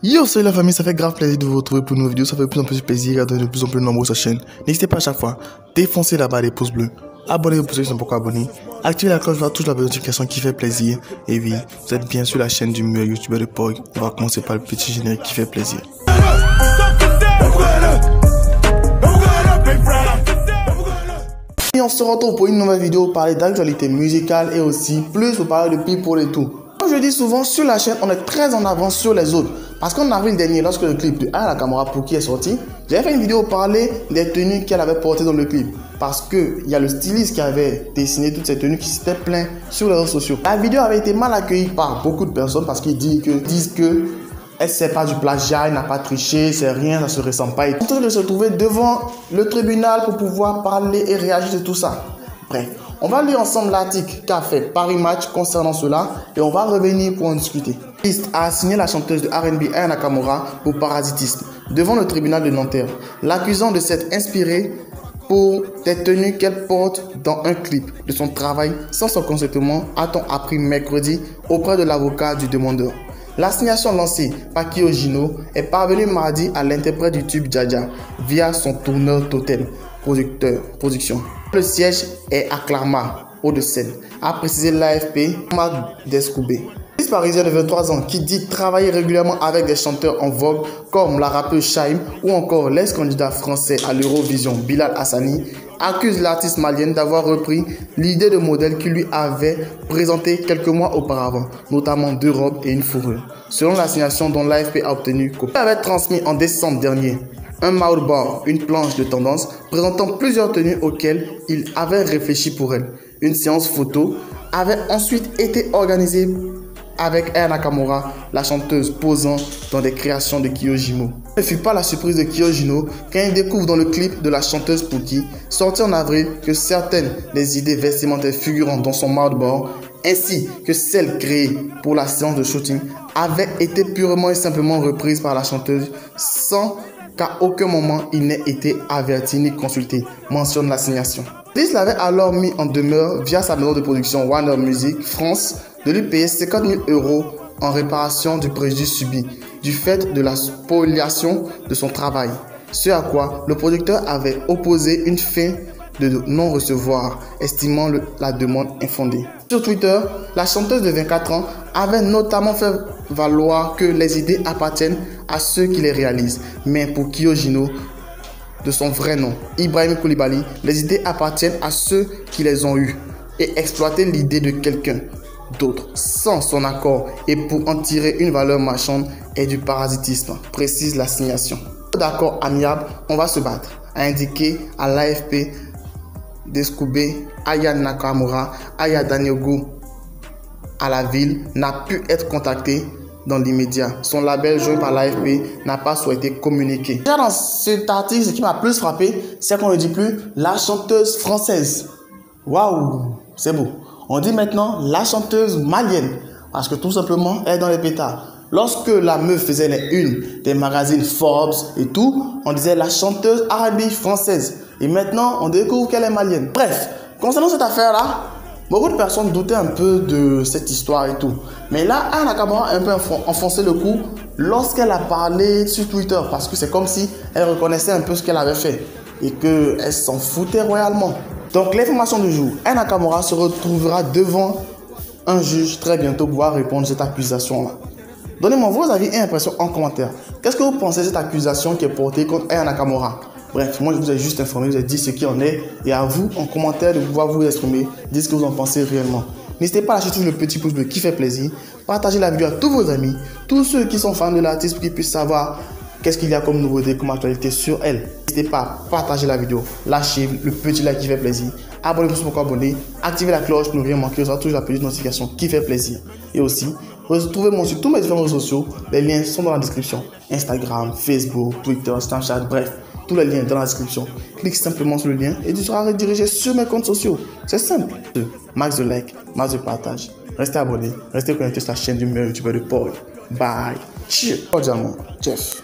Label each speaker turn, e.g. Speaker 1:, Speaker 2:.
Speaker 1: Yo, salut la famille, ça fait grave plaisir de vous retrouver pour une nouvelle vidéo. Ça fait de plus en plus plaisir à donner de plus en plus nombreux sur sa chaîne. N'hésitez pas à chaque fois, défoncez la barre des pouces bleus. Abonnez-vous pour ceux qui sont pas encore abonnés. Activez la cloche pour toucher la notification qui fait plaisir. Et oui, vous êtes bien sur la chaîne du meilleur youtubeur de Pog. On va commencer par le petit générique qui fait plaisir. Et on se retrouve pour une nouvelle vidéo pour parler d'actualité musicale et aussi plus pour parler de people et tout. Comme je dis souvent, sur la chaîne, on est très en avance sur les autres. Parce qu'en avril dernier, lorsque le clip de Aya Nakamura Pookie est sorti, j'avais fait une vidéo pour parler des tenues qu'elle avait portées dans le clip. Parce qu'il y a le styliste qui avait dessiné toutes ces tenues qui s'étaient plaints sur les réseaux sociaux. La vidéo avait été mal accueillie par beaucoup de personnes parce qu'ils disent que c'est pas du plagiat, elle n'a pas triché, c'est rien, ça se ressemble pas. Et tout de se trouver devant le tribunal pour pouvoir parler et réagir de tout ça. Bref, on va lire ensemble l'article qu'a fait Paris Match concernant cela et on va revenir pour en discuter. Liste a assigné la chanteuse de R&B Aya Nakamura pour parasitisme devant le tribunal de Nanterre, l'accusant de s'être inspiré pour des tenues qu'elle porte dans un clip de son travail sans son consentement, a-t-on appris mercredi auprès de l'avocat du demandeur. L'assignation lancée par Kyojino est parvenue mardi à l'interprète du tube Jaja via son tourneur Totem production. Le siège est à Clamart, Hauts-de-Seine, a précisé l'AFP Marc Descoubé. L'artiste parisien de 23 ans qui dit travailler régulièrement avec des chanteurs en vogue comme la rappeuse Shaim ou encore l'ex-candidat français à l'Eurovision Bilal Hassani accuse l'artiste malienne d'avoir repris l'idée de modèle qui lui avait présenté quelques mois auparavant, notamment 2 robes et une fourrure. Selon l'assignation dont l'AFP a obtenu copie, il avait transmis en décembre dernier un moodboard, une planche de tendance présentant plusieurs tenues auxquelles il avait réfléchi pour elle. Une séance photo avait ensuite été organisée avec Aya Nakamura, la chanteuse posant dans des créations de Kyojino. Ce ne fut pas la surprise de Kyojino quand il découvre dans le clip de la chanteuse Pookie, sorti en avril, que certaines des idées vestimentaires figurant dans son moodboard, ainsi que celles créées pour la séance de shooting, avaient été purement et simplement reprises par la chanteuse sans qu'à aucun moment il n'ait été averti ni consulté, mentionne l'assignation. L'artiste l'avait alors mis en demeure via sa maison de production Warner Music France de lui payer 50 000 € en réparation du préjudice subi du fait de la spoliation de son travail. Ce à quoi le producteur avait opposé une fin de non-recevoir, estimant la demande infondée. Sur Twitter, la chanteuse de 24 ans avait notamment fait valoir que les idées appartiennent à ceux qui les réalisent. Mais pour Kyojino, de son vrai nom, Ibrahim Koulibaly, les idées appartiennent à ceux qui les ont eues. Et exploiter l'idée de quelqu'un d'autre sans son accord et pour en tirer une valeur marchande est du parasitisme, précise l'assignation. D'accord amiable, on va se battre, a indiqué à l'AFP Descoubé. Aya Nakamura, Aya Daniogo à la ville, n'a pu être contacté dans l'immédiat. Son label joint par l'AFP n'a pas souhaité communiquer. Déjà dans cet article, ce qui m'a plus frappé, c'est qu'on ne dit plus la chanteuse française. Waouh, c'est beau. On dit maintenant la chanteuse malienne parce que tout simplement elle est dans les pétards. Lorsque la meuf faisait les unes des magazines Forbes et tout, on disait la chanteuse R&B française. Et maintenant, on découvre qu'elle est malienne. Bref, concernant cette affaire-là, beaucoup de personnes doutaient un peu de cette histoire et tout. Mais là, Aya Nakamura a un peu enfoncé le coup lorsqu'elle a parlé sur Twitter. Parce que c'est comme si elle reconnaissait un peu ce qu'elle avait fait. Et qu'elle s'en foutait royalement. Donc l'information du jour, Aya Nakamura se retrouvera devant un juge très bientôt pour pouvoir répondre à cette accusation-là. Donnez-moi vos avis et impressions en commentaire. Qu'est-ce que vous pensez de cette accusation qui est portée contre Aya Nakamura? Bref, moi je vous ai juste informé, je vous ai dit ce qui en est et à vous en commentaire de pouvoir vous exprimer, dire ce que vous en pensez réellement. N'hésitez pas à lâcher toujours le petit pouce bleu qui fait plaisir, partagez la vidéo à tous vos amis, tous ceux qui sont fans de l'artiste pour qu'ils puissent savoir qu'est-ce qu'il y a comme nouveauté, comme actualité sur elle. N'hésitez pas à partager la vidéo, lâchez le petit like qui fait plaisir, abonnez-vous pour abonner, activez la cloche pour ne rien manquer, vous aurez toujours la petite notification qui fait plaisir. Et aussi, retrouvez-moi sur tous mes différents réseaux sociaux, les liens sont dans la description, Instagram, Facebook, Twitter, Snapchat, bref. Tous les liens dans la description. Clique simplement sur le lien et tu seras redirigé sur mes comptes sociaux. C'est simple. Max de like, max de partage. Restez abonnés, restez connectés sur la chaîne du meilleur youtubeur de Pog. Bye. Cheers. Cordialement, Jeff.